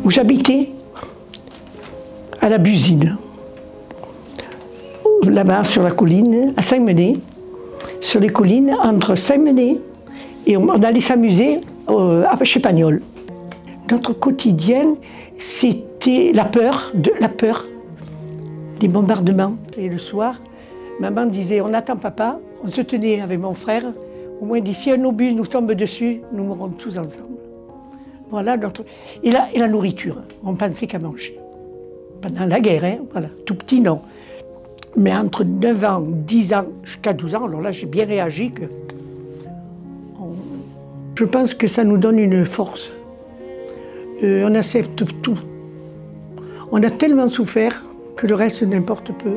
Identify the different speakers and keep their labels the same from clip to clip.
Speaker 1: Où j'habitais, à la Busine, là-bas sur la colline, à Saint-Menet, sur les collines entre Saint-Menet et on allait s'amuser chez Pagnol. Notre quotidien, c'était la peur, des bombardements. Et le soir, maman disait, on attend papa, on se tenait avec mon frère, au moins d'ici un obus nous tombe dessus, nous mourrons tous ensemble. Voilà notre... Et la nourriture, on pensait qu'à manger. Pendant la guerre, hein, voilà, tout petit non. Mais entre 9 ans, 10 ans, jusqu'à 12 ans, alors là j'ai bien réagi que... Je pense que ça nous donne une force. On accepte tout. On a tellement souffert que le reste n'importe peu.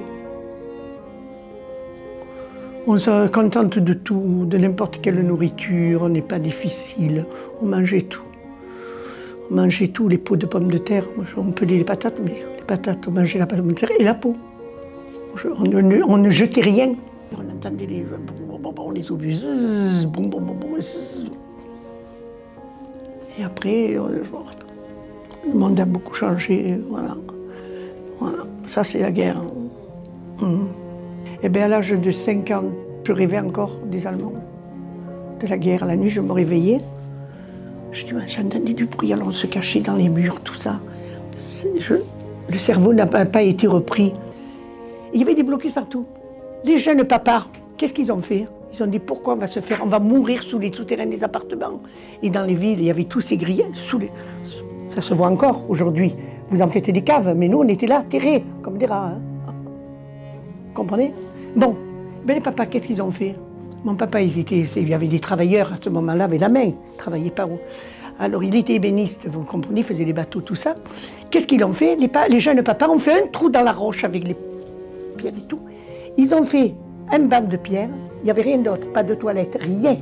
Speaker 1: On se contente de tout, de n'importe quelle nourriture, on n'est pas difficile, on mangeait tout. On mangeait tout, les pots de pommes de terre, on pelait les patates, mais les patates, on mangeait la pomme de terre et la peau. On ne jetait rien. On entendait les obus, et après, le monde a beaucoup changé, voilà. Ça c'est la guerre. Et bien à l'âge de 5 ans, je rêvais encore des Allemands, de la guerre. La nuit, je me réveillais. Je dis, j'entendais du bruit, alors on se cachait dans les murs, tout ça. Le cerveau n'a pas été repris. Il y avait des blocus partout. Les jeunes papas, qu'est-ce qu'ils ont fait? Ils ont dit, pourquoi on va mourir sous les souterrains des appartements? Et dans les villes, il y avait tous ces grillés. Ça se voit encore aujourd'hui. Vous en faites des caves, mais nous, on était là, terrés, comme des rats. Hein. Vous comprenez? Bon, ben les papas, qu'est-ce qu'ils ont fait? Mon papa, il y avait des travailleurs à ce moment-là, avec la main, ils travaillaient pas où. Alors, il était ébéniste, vous comprenez, il faisait les bateaux, tout ça. Qu'est-ce qu'ils ont fait? Les jeunes papas ont fait un trou dans la roche avec les pierres et tout. Ils ont fait un banc de pierre, il n'y avait rien d'autre, pas de toilette, rien,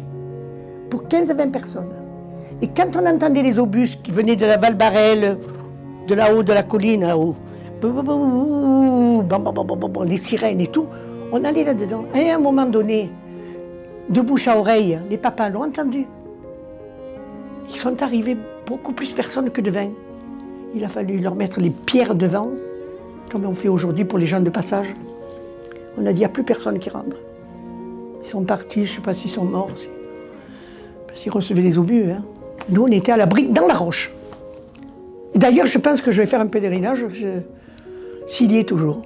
Speaker 1: pour 15-20 personnes. Et quand on entendait les obus qui venaient de la Val-Barrel, de là-haut, de la colline, là-haut, les sirènes et tout, on allait là-dedans. Et à un moment donné, de bouche à oreille, les papas l'ont entendu. Ils sont arrivés beaucoup plus personnes que devant. Il a fallu leur mettre les pierres devant, comme on fait aujourd'hui pour les gens de passage. On a dit, il n'y a plus personne qui rentre. Ils sont partis, je ne sais pas s'ils sont morts. Parce qu'ils recevaient les obus. Hein. Nous, on était à l'abri dans la roche. D'ailleurs, je pense que je vais faire un pèlerinage, s'il y est toujours.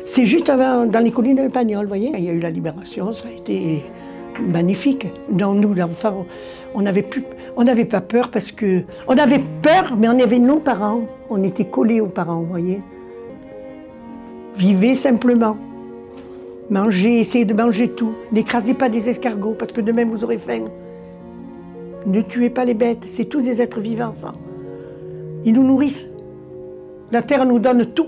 Speaker 1: C'est juste avant, dans les collines de Pagnol, vous voyez. Il y a eu la libération, ça a été magnifique. Non, nous, l'enfant, on n'avait pas peur parce que... On avait peur, mais on avait nos parents. On était collés aux parents, vous voyez. Vivez simplement. Mangez, essayez de manger tout. N'écrasez pas des escargots, parce que demain vous aurez faim. Ne tuez pas les bêtes, c'est tous des êtres vivants, ça. Ils nous nourrissent. La terre nous donne tout.